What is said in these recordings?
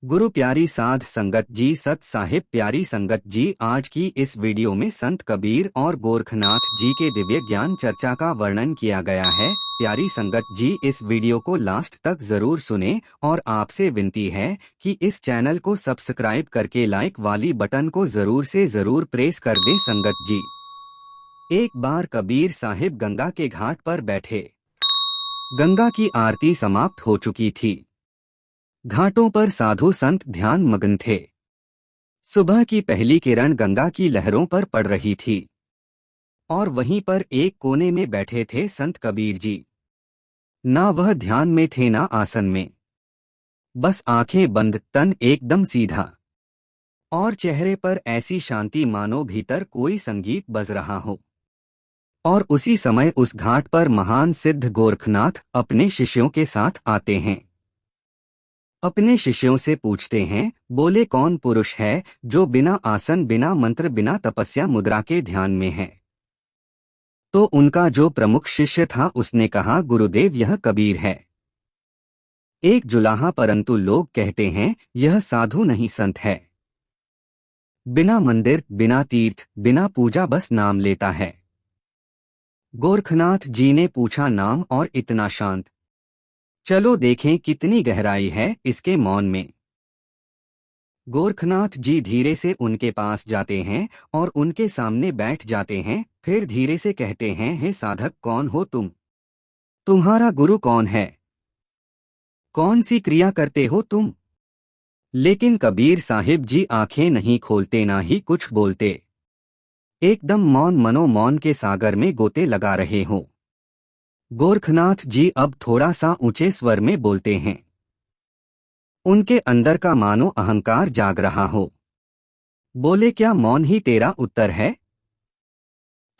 गुरु प्यारी साध संगत जी, सत साहिब प्यारी संगत जी, आज की इस वीडियो में संत कबीर और गोरखनाथ जी के दिव्य ज्ञान चर्चा का वर्णन किया गया है। प्यारी संगत जी, इस वीडियो को लास्ट तक जरूर सुने और आपसे विनती है कि इस चैनल को सब्सक्राइब करके लाइक वाली बटन को जरूर से जरूर प्रेस कर दें। संगत जी, एक बार कबीर साहिब गंगा के घाट पर बैठे। गंगा की आरती समाप्त हो चुकी थी। घाटों पर साधु संत ध्यान मग्न थे। सुबह की पहली किरण गंगा की लहरों पर पड़ रही थी और वहीं पर एक कोने में बैठे थे संत कबीर जी। ना वह ध्यान में थे ना आसन में, बस आंखें बंद, तन एकदम सीधा और चेहरे पर ऐसी शांति मानो भीतर कोई संगीत बज रहा हो। और उसी समय उस घाट पर महान सिद्ध गोरखनाथ अपने शिष्यों के साथ आते हैं। अपने शिष्यों से पूछते हैं, बोले कौन पुरुष है जो बिना आसन, बिना मंत्र, बिना तपस्या मुद्रा के ध्यान में है? तो उनका जो प्रमुख शिष्य था उसने कहा, गुरुदेव यह कबीर है। एक जुलाहा, परंतु लोग कहते हैं यह साधु नहीं संत है। बिना मंदिर, बिना तीर्थ, बिना पूजा, बस नाम लेता है। गोरखनाथ जी ने पूछा, नाम और इतना शांत? चलो देखें कितनी गहराई है इसके मौन में। गोरखनाथ जी धीरे से उनके पास जाते हैं और उनके सामने बैठ जाते हैं। फिर धीरे से कहते हैं, हे साधक, कौन हो तुम? तुम्हारा गुरु कौन है? कौन सी क्रिया करते हो तुम? लेकिन कबीर साहिब जी आंखें नहीं खोलते, ना ही कुछ बोलते। एकदम मौन, मनो मौन के सागर में गोते लगा रहे हो। गोरखनाथ जी अब थोड़ा सा ऊंचे स्वर में बोलते हैं। उनके अंदर का मानो अहंकार जाग रहा हो। बोले, क्या मौन ही तेरा उत्तर है?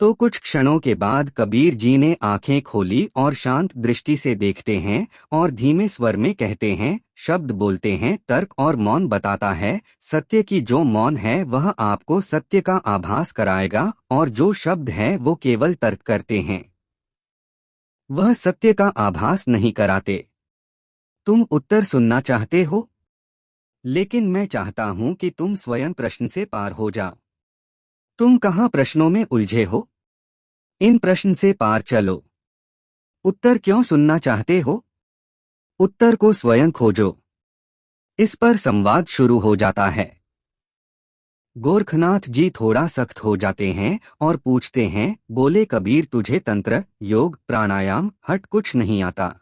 तो कुछ क्षणों के बाद कबीर जी ने आंखें खोली और शांत दृष्टि से देखते हैं और धीमे स्वर में कहते हैं, शब्द बोलते हैं, तर्क और मौन बताता है सत्य की। जो मौन है वह आपको सत्य का आभास कराएगा और जो शब्द है वो केवल तर्क करते हैं, वह सत्य का आभास नहीं कराते। तुम उत्तर सुनना चाहते हो, लेकिन मैं चाहता हूं कि तुम स्वयं प्रश्न से पार हो जाओ। तुम कहाँ प्रश्नों में उलझे हो? इन प्रश्न से पार चलो। उत्तर क्यों सुनना चाहते हो? उत्तर को स्वयं खोजो। इस पर संवाद शुरू हो जाता है। गोरखनाथ जी थोड़ा सख्त हो जाते हैं और पूछते हैं, बोले कबीर, तुझे तंत्र, योग, प्राणायाम, हठ कुछ नहीं आता?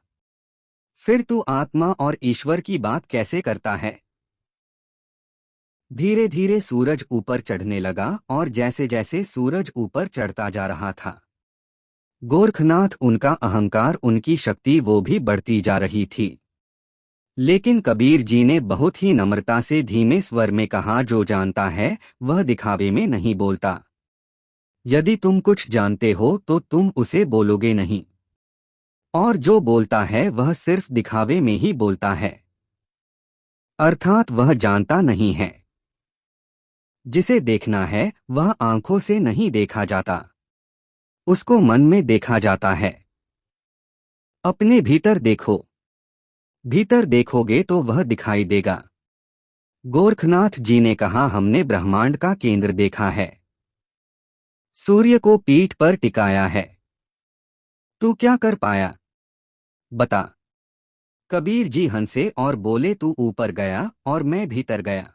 फिर तू आत्मा और ईश्वर की बात कैसे करता है? धीरे धीरे सूरज ऊपर चढ़ने लगा और जैसे जैसे सूरज ऊपर चढ़ता जा रहा था, गोरखनाथ, उनका अहंकार, उनकी शक्ति, वो भी बढ़ती जा रही थी। लेकिन कबीर जी ने बहुत ही नम्रता से धीमे स्वर में कहा, जो जानता है वह दिखावे में नहीं बोलता। यदि तुम कुछ जानते हो तो तुम उसे बोलोगे नहीं, और जो बोलता है वह सिर्फ दिखावे में ही बोलता है, अर्थात वह जानता नहीं है। जिसे देखना है वह आंखों से नहीं देखा जाता, उसको मन में देखा जाता है। अपने भीतर देखो, भीतर देखोगे तो वह दिखाई देगा। गोरखनाथ जी ने कहा, हमने ब्रह्मांड का केंद्र देखा है, सूर्य को पीठ पर टिकाया है। तू क्या कर पाया, बता। कबीर जी हंसे और बोले, तू ऊपर गया और मैं भीतर गया।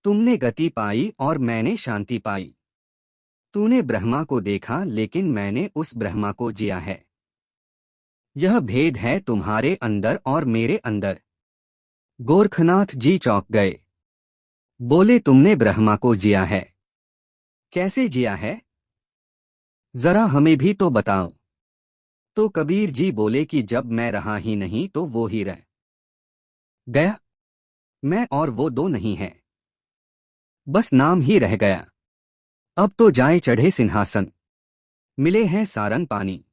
तुमने गति पाई और मैंने शांति पाई। तूने ब्रह्मा को देखा, लेकिन मैंने उस ब्रह्मा को जिया है। यह भेद है तुम्हारे अंदर और मेरे अंदर। गोरखनाथ जी चौंक गए। बोले, तुमने ब्रह्मा को जिया है? कैसे जिया है, जरा हमें भी तो बताओ। तो कबीर जी बोले कि जब मैं रहा ही नहीं तो वो ही रह गया। मैं और वो दो नहीं है, बस नाम ही रह गया। अब तो जाए चढ़े सिंहासन, मिले हैं सारंग पानी।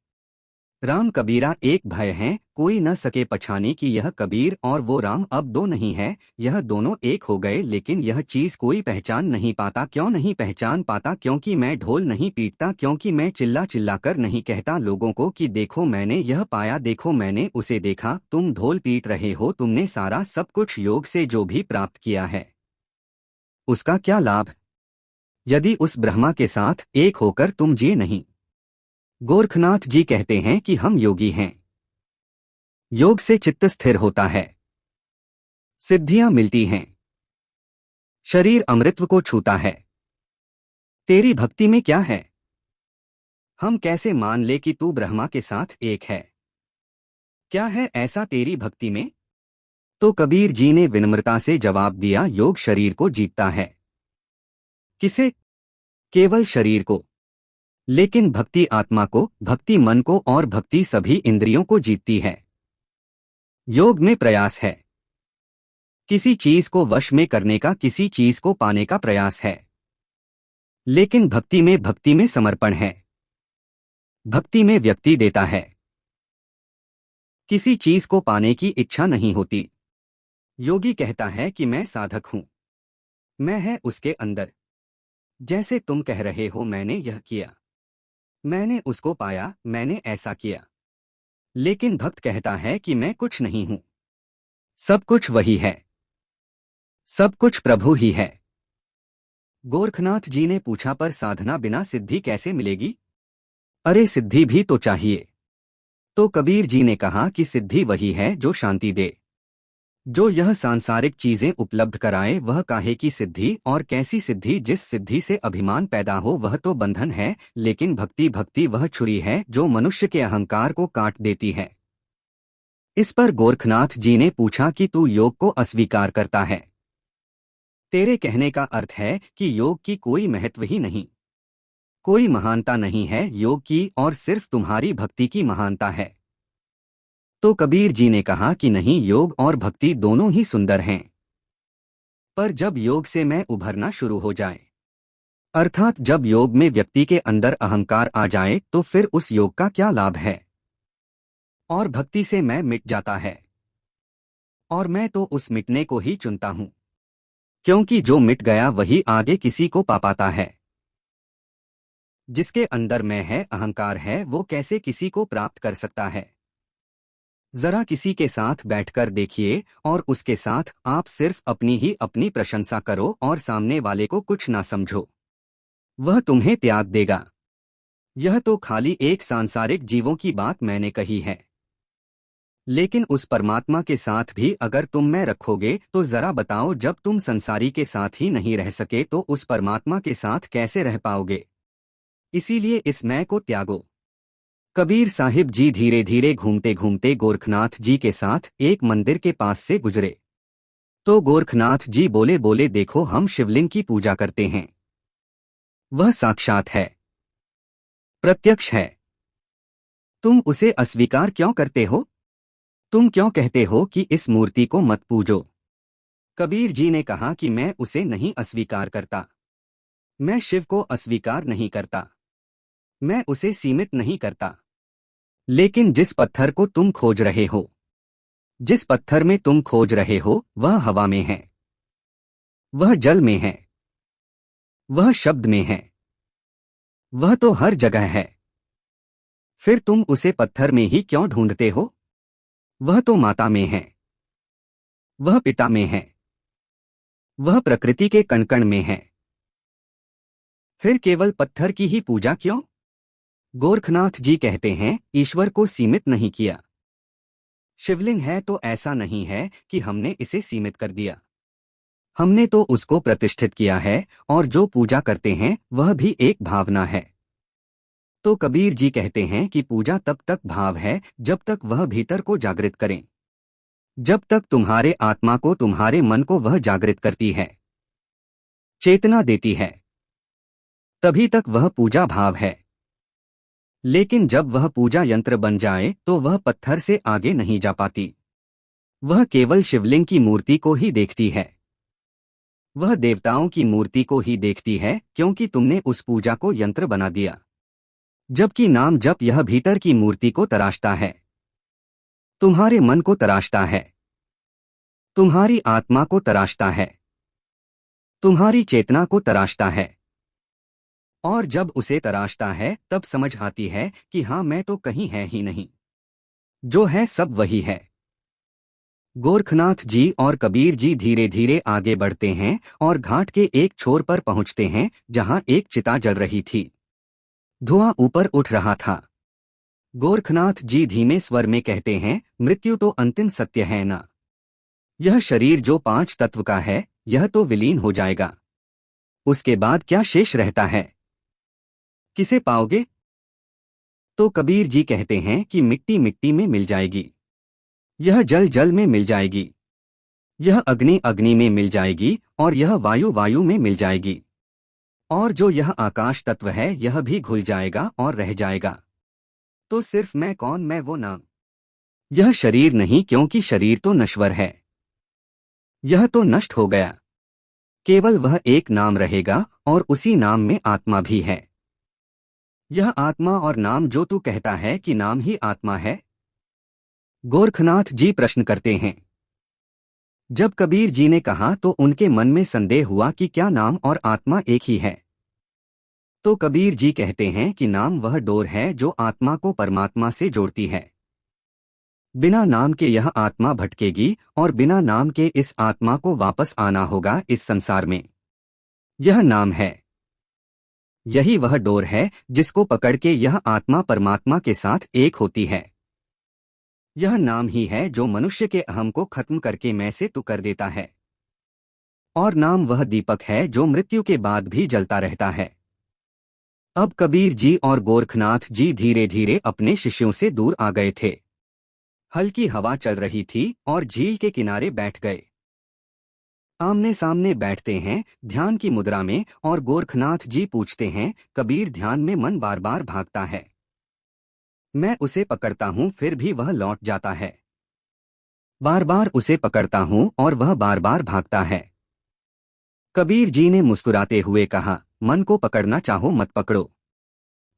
राम कबीरा एक भय हैं, कोई न सके पछाने कि यह कबीर और वो राम अब दो नहीं है, यह दोनों एक हो गए। लेकिन यह चीज कोई पहचान नहीं पाता। क्यों नहीं पहचान पाता? क्योंकि मैं ढोल नहीं पीटता, क्योंकि मैं चिल्ला चिल्ला कर नहीं कहता लोगों को कि देखो मैंने यह पाया, देखो मैंने उसे देखा। तुम ढोल पीट रहे हो, तुमने सारा सब कुछ योग से जो भी प्राप्त किया है उसका क्या लाभ, यदि उस ब्रह्मा के साथ एक होकर तुम जिए नहीं। गोरखनाथ जी कहते हैं कि हम योगी हैं। योग से चित्त स्थिर होता है, सिद्धियां मिलती हैं, शरीर अमृतत्व को छूता है। तेरी भक्ति में क्या है? हम कैसे मान ले कि तू ब्रह्मा के साथ एक है? क्या है ऐसा तेरी भक्ति में? तो कबीर जी ने विनम्रता से जवाब दिया, योग शरीर को जीतता है। किसे? केवल शरीर को। लेकिन भक्ति आत्मा को, भक्ति मन को और भक्ति सभी इंद्रियों को जीतती है। योग में प्रयास है, किसी चीज को वश में करने का, किसी चीज को पाने का प्रयास है। लेकिन भक्ति में समर्पण है। भक्ति में व्यक्ति देता है, किसी चीज को पाने की इच्छा नहीं होती। योगी कहता है कि मैं साधक हूं, मैं है उसके अंदर। जैसे तुम कह रहे हो मैंने यह किया, मैंने उसको पाया, मैंने ऐसा किया। लेकिन भक्त कहता है कि मैं कुछ नहीं हूं, सब कुछ वही है, सब कुछ प्रभु ही है। गोरखनाथ जी ने पूछा, पर साधना बिना सिद्धि कैसे मिलेगी? अरे सिद्धि भी तो चाहिए। तो कबीर जी ने कहा कि सिद्धि वही है जो शांति दे, जो यह सांसारिक चीजें उपलब्ध कराए। वह काहे की सिद्धि और कैसी सिद्धि? जिस सिद्धि से अभिमान पैदा हो वह तो बंधन है, लेकिन भक्ति वह छुरी है जो मनुष्य के अहंकार को काट देती है। इस पर गोरखनाथ जी ने पूछा कि तू योग को अस्वीकार करता है? तेरे कहने का अर्थ है कि योग की कोई महत्व ही नहीं, कोई महानता नहीं है योग की, और सिर्फ तुम्हारी भक्ति की महानता है। तो कबीर जी ने कहा कि नहीं, योग और भक्ति दोनों ही सुंदर हैं, पर जब योग से मैं उभरना शुरू हो जाए, अर्थात जब योग में व्यक्ति के अंदर अहंकार आ जाए, तो फिर उस योग का क्या लाभ है? और भक्ति से मैं मिट जाता है, और मैं तो उस मिटने को ही चुनता हूं, क्योंकि जो मिट गया वही आगे किसी को पा पाता है। जिसके अंदर मैं है, अहंकार है, वो कैसे किसी को प्राप्त कर सकता है? जरा किसी के साथ बैठकर देखिए और उसके साथ आप सिर्फ अपनी ही अपनी प्रशंसा करो और सामने वाले को कुछ ना समझो, वह तुम्हें त्याग देगा। यह तो खाली एक सांसारिक जीवों की बात मैंने कही है, लेकिन उस परमात्मा के साथ भी अगर तुम मैं रखोगे तो जरा बताओ, जब तुम संसारी के साथ ही नहीं रह सके तो उस परमात्मा के साथ कैसे रह पाओगे? इसीलिए इस मैं को त्यागो। कबीर साहिब जी धीरे धीरे घूमते घूमते गोरखनाथ जी के साथ एक मंदिर के पास से गुजरे। तो गोरखनाथ जी बोले बोले, देखो हम शिवलिंग की पूजा करते हैं, वह साक्षात है, प्रत्यक्ष है, तुम उसे अस्वीकार क्यों करते हो? तुम क्यों कहते हो कि इस मूर्ति को मत पूजो? कबीर जी ने कहा कि मैं उसे नहीं अस्वीकार करता, मैं शिव को अस्वीकार नहीं करता, मैं उसे सीमित नहीं करता। लेकिन जिस पत्थर को तुम खोज रहे हो, जिस पत्थर में तुम खोज रहे हो, वह हवा में है, वह जल में है, वह शब्द में है, वह तो हर जगह है। फिर तुम उसे पत्थर में ही क्यों ढूंढते हो? वह तो माता में है, वह पिता में है, वह प्रकृति के कण कण में है। फिर केवल पत्थर की ही पूजा क्यों? गोरखनाथ जी कहते हैं, ईश्वर को सीमित नहीं किया। शिवलिंग है तो ऐसा नहीं है कि हमने इसे सीमित कर दिया, हमने तो उसको प्रतिष्ठित किया है, और जो पूजा करते हैं वह भी एक भावना है। तो कबीर जी कहते हैं कि पूजा तब तक भाव है जब तक वह भीतर को जागृत करें, जब तक तुम्हारे आत्मा को, तुम्हारे मन को वह जागृत करती है, चेतना देती है, तभी तक वह पूजा भाव है। लेकिन जब वह पूजा यंत्र बन जाए तो वह पत्थर से आगे नहीं जा पाती, वह केवल शिवलिंग की मूर्ति को ही देखती है, वह देवताओं की मूर्ति को ही देखती है, क्योंकि तुमने उस पूजा को यंत्र बना दिया। जबकि नाम जप यह भीतर की मूर्ति को तराशता है, तुम्हारे मन को तराशता है, तुम्हारी आत्मा को तराशता है, तुम्हारी चेतना को तराशता है। और जब उसे तराशता है तब समझ आती है कि हाँ, मैं तो कहीं है ही नहीं, जो है सब वही है। गोरखनाथ जी और कबीर जी धीरे धीरे आगे बढ़ते हैं और घाट के एक छोर पर पहुंचते हैं जहां एक चिता जल रही थी। धुआं ऊपर उठ रहा था। गोरखनाथ जी धीमे स्वर में कहते हैं, मृत्यु तो अंतिम सत्य है ना। यह शरीर जो 5 तत्व का है, यह तो विलीन हो जाएगा। उसके बाद क्या शेष रहता है? किसे पाओगे? तो कबीर जी कहते हैं कि मिट्टी मिट्टी में मिल जाएगी, यह जल जल में मिल जाएगी, यह अग्नि अग्नि में मिल जाएगी और यह वायु वायु में मिल जाएगी। और जो यह आकाश तत्व है यह भी घुल जाएगा और रह जाएगा। तो सिर्फ मैं कौन, मैं वो नाम। यह शरीर नहीं, क्योंकि शरीर तो नश्वर है, यह तो नष्ट हो गया। केवल वह एक नाम रहेगा और उसी नाम में आत्मा भी है। यह आत्मा और नाम जो तू कहता है कि नाम ही आत्मा है। गोरखनाथ जी प्रश्न करते हैं। जब कबीर जी ने कहा तो उनके मन में संदेह हुआ कि क्या नाम और आत्मा एक ही है। तो कबीर जी कहते हैं कि नाम वह डोर है जो आत्मा को परमात्मा से जोड़ती है। बिना नाम के यह आत्मा भटकेगी और बिना नाम के इस आत्मा को वापस आना होगा इस संसार में। यह नाम है, यही वह डोर है जिसको पकड़ के यह आत्मा परमात्मा के साथ एक होती है। यह नाम ही है जो मनुष्य के अहम को खत्म करके मैं से तू कर देता है। और नाम वह दीपक है जो मृत्यु के बाद भी जलता रहता है। अब कबीर जी और गोरखनाथ जी धीरे धीरे अपने शिष्यों से दूर आ गए थे। हल्की हवा चल रही थी और झील के किनारे बैठ गए। आमने सामने बैठते हैं ध्यान की मुद्रा में और गोरखनाथ जी पूछते हैं, कबीर ध्यान में मन बार बार भागता है, मैं उसे पकड़ता हूं फिर भी वह लौट जाता है। बार बार उसे पकड़ता हूं और वह बार बार भागता है। कबीर जी ने मुस्कुराते हुए कहा, मन को पकड़ना चाहो मत पकड़ो।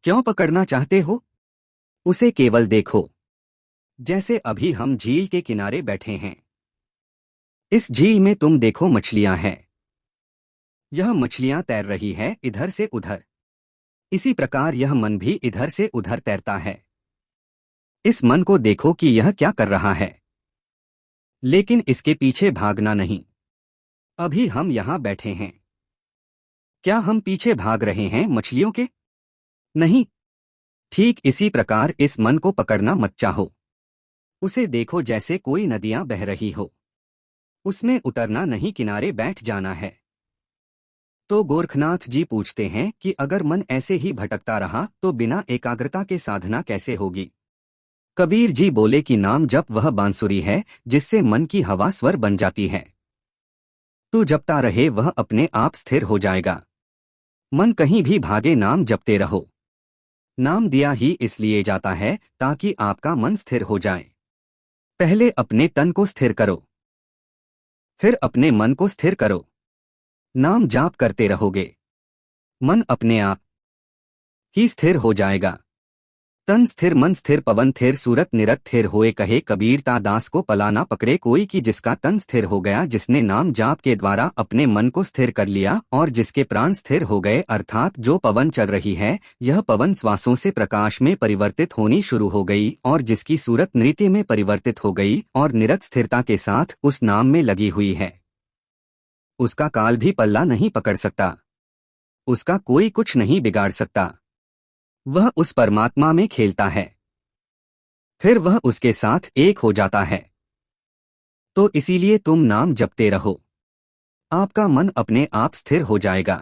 क्यों पकड़ना चाहते हो? उसे केवल देखो। जैसे अभी हम झील के किनारे बैठे हैं। इस झील में तुम देखो मछलियां हैं। यह मछलियां तैर रही है इधर से उधर। इसी प्रकार यह मन भी इधर से उधर तैरता है। इस मन को देखो कि यह क्या कर रहा है, लेकिन इसके पीछे भागना नहीं। अभी हम यहां बैठे हैं, क्या हम पीछे भाग रहे हैं मछलियों के? नहीं। ठीक इसी प्रकार इस मन को पकड़ना मत चाहो। उसे देखो जैसे कोई नदियां बह रही हो। उसमें उतरना नहीं, किनारे बैठ जाना है। तो गोरखनाथ जी पूछते हैं कि अगर मन ऐसे ही भटकता रहा तो बिना एकाग्रता के साधना कैसे होगी? कबीर जी बोले कि नाम जप वह बांसुरी है जिससे मन की हवा स्वर बन जाती है। तू जपता रहे वह अपने आप स्थिर हो जाएगा। मन कहीं भी भागे, नाम जपते रहो। नाम दिया ही इसलिए जाता है ताकि आपका मन स्थिर हो जाए। पहले अपने तन को स्थिर करो, फिर अपने मन को स्थिर करो। नाम जाप करते रहोगे, मन अपने आप ही स्थिर हो जाएगा। तन स्थिर मन स्थिर पवन थिर सूरत निरत थिर होए, कहे कबीर ता दास को पला ना पकड़े कोई, कि जिसका तन स्थिर हो गया, जिसने नाम जाप के द्वारा अपने मन को स्थिर कर लिया और जिसके प्राण स्थिर हो गए, अर्थात जो पवन चल रही है यह पवन श्वासों से प्रकाश में परिवर्तित होनी शुरू हो गई और जिसकी सूरत नृत्य में परिवर्तित हो गई और निरत स्थिरता के साथ उस नाम में लगी हुई है, उसका काल भी पल्ला नहीं पकड़ सकता, उसका कोई कुछ नहीं बिगाड़ सकता। वह उस परमात्मा में खेलता है, फिर वह उसके साथ एक हो जाता है। तो इसीलिए तुम नाम जपते रहो, आपका मन अपने आप स्थिर हो जाएगा।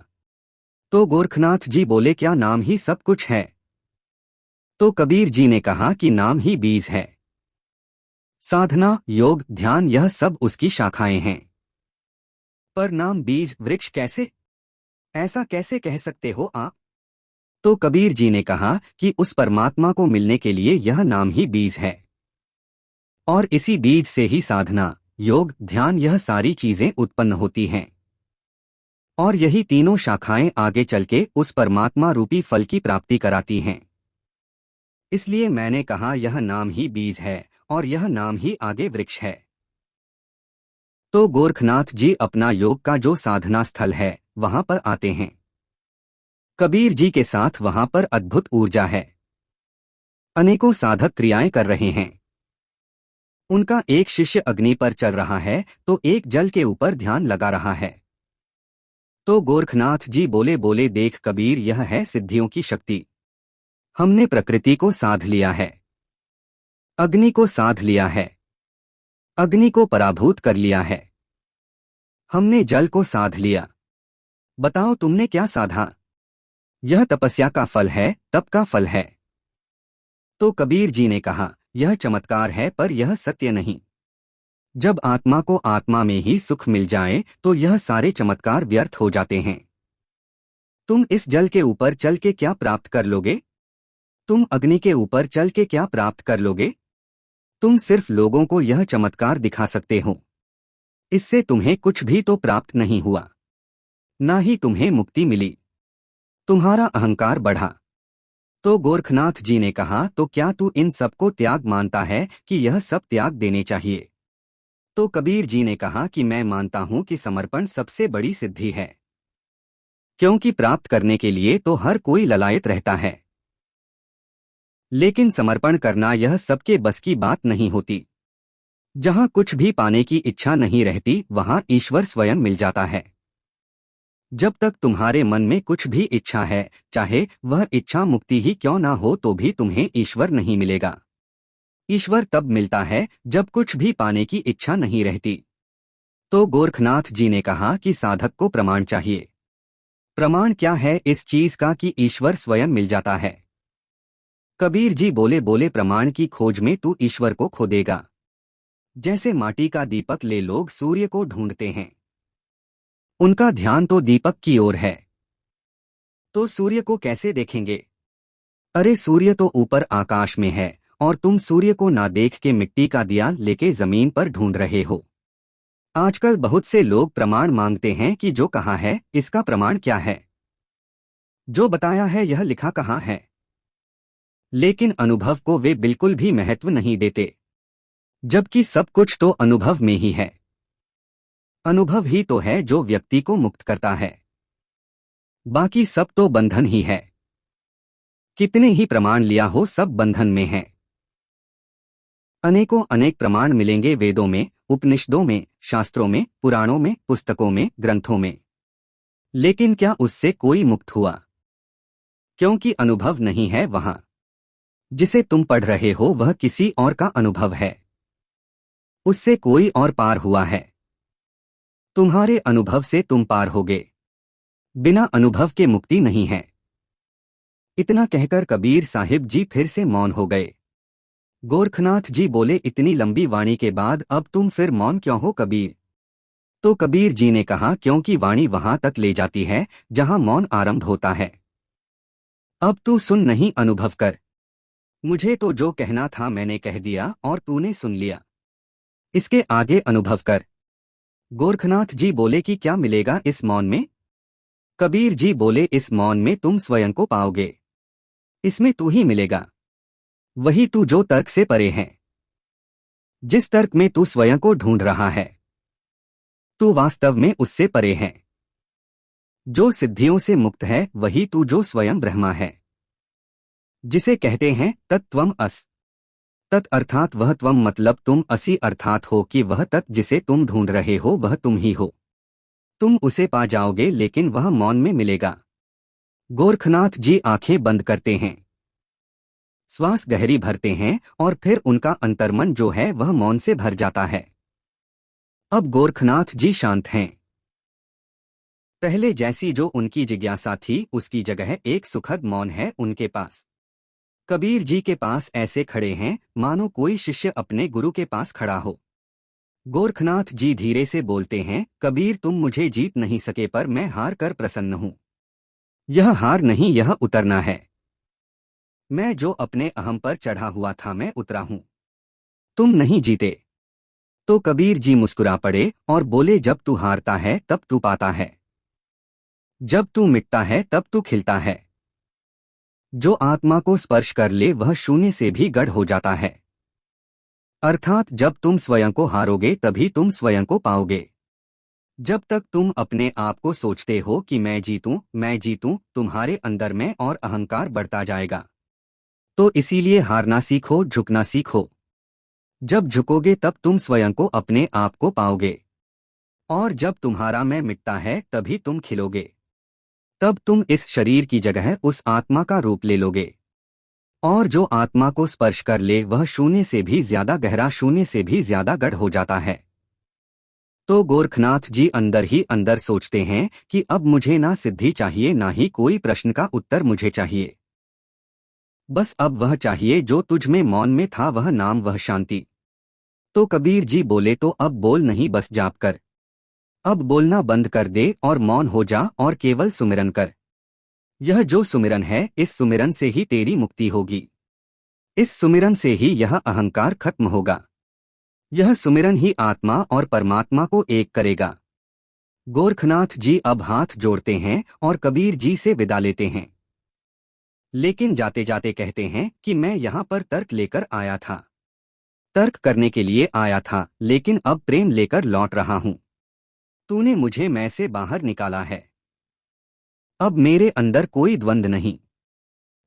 तो गोरखनाथ जी बोले, क्या नाम ही सब कुछ है? तो कबीर जी ने कहा कि नाम ही बीज है। साधना, योग, ध्यान यह सब उसकी शाखाएं हैं। पर नाम बीज वृक्ष कैसे? ऐसा कैसे कह सकते हो आप? तो कबीर जी ने कहा कि उस परमात्मा को मिलने के लिए यह नाम ही बीज है और इसी बीज से ही साधना, योग, ध्यान यह सारी चीजें उत्पन्न होती हैं और यही तीनों शाखाएं आगे चलके उस परमात्मा रूपी फल की प्राप्ति कराती हैं। इसलिए मैंने कहा यह नाम ही बीज है और यह नाम ही आगे वृक्ष है। तो गोरखनाथ जी अपना योग का जो साधना स्थल है वहां पर आते हैं। कबीर जी के साथ वहां पर अद्भुत ऊर्जा है। अनेकों साधक क्रियाएं कर रहे हैं। उनका एक शिष्य अग्नि पर चल रहा है तो एक जल के ऊपर ध्यान लगा रहा है। तो गोरखनाथ जी बोले बोले देख कबीर, यह है सिद्धियों की शक्ति। हमने प्रकृति को साध लिया है, अग्नि को साध लिया है, अग्नि को पराभूत कर लिया है। हमने जल को साध लिया। बताओ तुमने क्या साधा? यह तपस्या का फल है, तप का फल है। तो कबीर जी ने कहा यह चमत्कार है पर यह सत्य नहीं। जब आत्मा को आत्मा में ही सुख मिल जाए तो यह सारे चमत्कार व्यर्थ हो जाते हैं। तुम इस जल के ऊपर चल के क्या प्राप्त कर लोगे? तुम अग्नि के ऊपर चल के क्या प्राप्त कर लोगे? तुम सिर्फ लोगों को यह चमत्कार दिखा सकते हो। इससे तुम्हें कुछ भी तो प्राप्त नहीं हुआ, ना ही तुम्हें मुक्ति मिली। तुम्हारा अहंकार बढ़ा। तो गोरखनाथ जी ने कहा तो क्या तू इन सबको त्याग मानता है कि यह सब त्याग देने चाहिए? तो कबीर जी ने कहा कि मैं मानता हूं कि समर्पण सबसे बड़ी सिद्धि है, क्योंकि प्राप्त करने के लिए तो हर कोई ललायत रहता है, लेकिन समर्पण करना यह सबके बस की बात नहीं होती। जहां कुछ भी पाने की इच्छा नहीं रहती वहां ईश्वर स्वयं मिल जाता है। जब तक तुम्हारे मन में कुछ भी इच्छा है, चाहे वह इच्छा मुक्ति ही क्यों ना हो, तो भी तुम्हें ईश्वर नहीं मिलेगा। ईश्वर तब मिलता है जब कुछ भी पाने की इच्छा नहीं रहती। तो गोरखनाथ जी ने कहा कि साधक को प्रमाण चाहिए। प्रमाण क्या है इस चीज का कि ईश्वर स्वयं मिल जाता है? कबीर जी बोले बोले प्रमाण की खोज में तू ईश्वर को खो देगा। जैसे माटी का दीपक ले लोग सूर्य को ढूंढते हैं, उनका ध्यान तो दीपक की ओर है, तो सूर्य को कैसे देखेंगे? अरे सूर्य तो ऊपर आकाश में है और तुम सूर्य को ना देख के मिट्टी का दिया लेके जमीन पर ढूंढ रहे हो। आजकल बहुत से लोग प्रमाण मांगते हैं कि जो कहा है इसका प्रमाण क्या है, जो बताया है यह लिखा कहाँ है। लेकिन अनुभव को वे बिल्कुल भी महत्व नहीं देते, जबकि सब कुछ तो अनुभव में ही है। अनुभव ही तो है जो व्यक्ति को मुक्त करता है, बाकी सब तो बंधन ही है। कितने ही प्रमाण लिया हो सब बंधन में है। अनेकों अनेक प्रमाण मिलेंगे वेदों में, उपनिषदों में, शास्त्रों में, पुराणों में, पुस्तकों में, ग्रंथों में, लेकिन क्या उससे कोई मुक्त हुआ? क्योंकि अनुभव नहीं है वहां। जिसे तुम पढ़ रहे हो वह किसी और का अनुभव है, उससे कोई और पार हुआ है। तुम्हारे अनुभव से तुम पार होगे, बिना अनुभव के मुक्ति नहीं है। इतना कहकर कबीर साहिब जी फिर से मौन हो गए। गोरखनाथ जी बोले इतनी लंबी वाणी के बाद अब तुम फिर मौन क्यों हो कबीर? तो कबीर जी ने कहा क्योंकि वाणी वहां तक ले जाती है जहां मौन आरंभ होता है। अब तू सुन नहीं अनुभव कर। मुझे तो जो कहना था मैंने कह दिया और तूने सुन लिया, इसके आगे अनुभव कर। गोरखनाथ जी बोले कि क्या मिलेगा इस मौन में? कबीर जी बोले इस मौन में तुम स्वयं को पाओगे, इसमें तू ही मिलेगा, वही तू जो तर्क से परे है। जिस तर्क में तू स्वयं को ढूंढ रहा है, तू वास्तव में उससे परे है। जो सिद्धियों से मुक्त है वही तू जो स्वयं ब्रह्मा है, जिसे कहते हैं तत्त्वम अस। तत् अर्थात वह, त्वम मतलब तुम, असी अर्थात हो कि वह तत् जिसे तुम ढूंढ रहे हो वह तुम ही हो। तुम उसे पा जाओगे लेकिन वह मौन में मिलेगा। गोरखनाथ जी आंखें बंद करते हैं, श्वास गहरी भरते हैं और फिर उनका अंतर्मन जो है वह मौन से भर जाता है। अब गोरखनाथ जी शांत हैं। पहले जैसी जो उनकी जिज्ञासा थी उसकी जगह एक सुखद मौन है उनके पास। कबीर जी के पास ऐसे खड़े हैं मानो कोई शिष्य अपने गुरु के पास खड़ा हो। गोरखनाथ जी धीरे से बोलते हैं, कबीर तुम मुझे जीत नहीं सके पर मैं हार कर प्रसन्न हूं। यह हार नहीं, यह उतरना है। मैं जो अपने अहम पर चढ़ा हुआ था मैं उतरा हूं, तुम नहीं जीते। तो कबीर जी मुस्कुरा पड़े और बोले जब तू हारता है तब तू पाता है, जब तू मिटता है तब तू खिलता है। जो आत्मा को स्पर्श कर ले वह शून्य से भी गढ़ हो जाता है। अर्थात जब तुम स्वयं को हारोगे तभी तुम स्वयं को पाओगे। जब तक तुम अपने आप को सोचते हो कि मैं जीतूं, तुम्हारे अंदर मैं और अहंकार बढ़ता जाएगा। तो इसीलिए हारना सीखो, झुकना सीखो। जब झुकोगे तब तुम स्वयं को, अपने आप को पाओगे। और जब तुम्हारा मैं मिटता है तभी तुम खिलोगे। तब तुम इस शरीर की जगह उस आत्मा का रूप ले लोगे। और जो आत्मा को स्पर्श कर ले वह शून्य से भी ज्यादा गहरा, शून्य से भी ज्यादा गढ़ हो जाता है। तो गोरखनाथ जी अंदर ही अंदर सोचते हैं कि अब मुझे ना सिद्धि चाहिए, ना ही कोई प्रश्न का उत्तर मुझे चाहिए। बस अब वह चाहिए जो तुझ में मौन में था, वह नाम, वह शांति। तो कबीर जी बोले, तो अब बोल नहीं, बस जाप कर। अब बोलना बंद कर दे और मौन हो जा और केवल सुमिरन कर। यह जो सुमिरन है, इस सुमिरन से ही तेरी मुक्ति होगी। इस सुमिरन से ही यह अहंकार खत्म होगा। यह सुमिरन ही आत्मा और परमात्मा को एक करेगा। गोरखनाथ जी अब हाथ जोड़ते हैं और कबीर जी से विदा लेते हैं। लेकिन जाते जाते कहते हैं कि मैं यहाँ पर तर्क लेकर आया था, तर्क करने के लिए आया था, लेकिन अब प्रेम लेकर लौट रहा हूँ। तूने मुझे मैं से बाहर निकाला है। अब मेरे अंदर कोई द्वंद्व नहीं,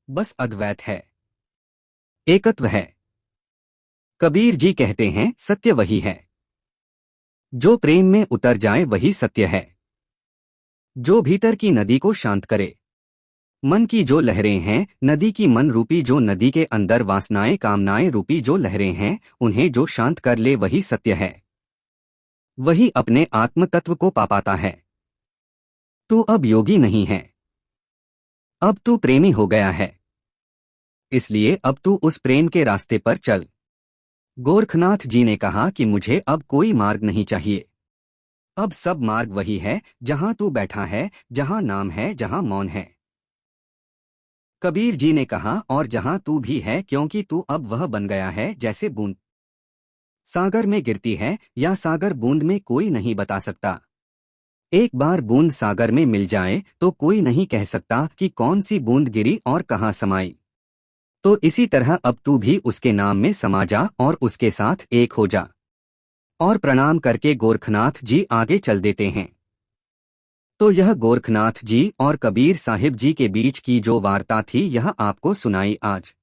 बस अद्वैत है, एकत्व है। कबीर जी कहते हैं सत्य वही है। जो प्रेम में उतर जाए वही सत्य है। जो भीतर की नदी को शांत करे। मन की जो लहरें हैं, नदी की मन रूपी जो नदी के अंदर वासनाएं, कामनाएं रूपी जो लहरें हैं, उन्हें जो शांत कर ले वही सत्य है। वही अपने आत्म तत्व को पा पाता है। तू अब योगी नहीं है, अब तू प्रेमी हो गया है। इसलिए अब तू उस प्रेम के रास्ते पर चल। गोरखनाथ जी ने कहा कि मुझे अब कोई मार्ग नहीं चाहिए। अब सब मार्ग वही है जहां तू बैठा है, जहां नाम है, जहां मौन है। कबीर जी ने कहा, और जहां तू भी है, क्योंकि तू अब वह बन गया है जैसे बूंद सागर में गिरती है, या सागर बूंद में कोई नहीं बता सकता। एक बार बूंद सागर में मिल जाए तो कोई नहीं कह सकता कि कौन सी बूंद गिरी और कहां समाई। तो इसी तरह अब तू भी उसके नाम में समा जा और उसके साथ एक हो जा। और प्रणाम करके गोरखनाथ जी आगे चल देते हैं। तो यह गोरखनाथ जी और कबीर साहिब जी के बीच की जो वार्ता थी, यह आपको सुनाई आज।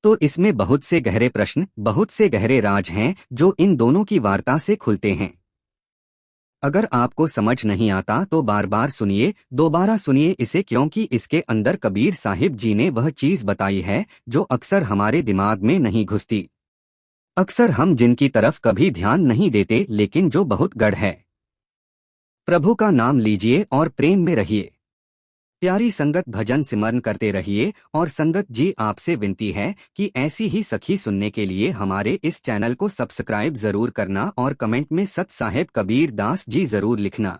तो इसमें बहुत से गहरे प्रश्न, बहुत से गहरे राज हैं जो इन दोनों की वार्ता से खुलते हैं। अगर आपको समझ नहीं आता तो बार बार सुनिए, दोबारा सुनिए इसे, क्योंकि इसके अंदर कबीर साहिब जी ने वह चीज बताई है जो अक्सर हमारे दिमाग में नहीं घुसती। अक्सर हम जिनकी तरफ कभी ध्यान नहीं देते, लेकिन जो बहुत गढ़ है। प्रभु का नाम लीजिए और प्रेम में रहिए। प्यारी संगत भजन सिमरन करते रहिए। और संगत जी आपसे विनती है कि ऐसी ही सखी सुनने के लिए हमारे इस चैनल को सब्सक्राइब जरूर करना और कमेंट में सत साहेब कबीर दास जी जरूर लिखना।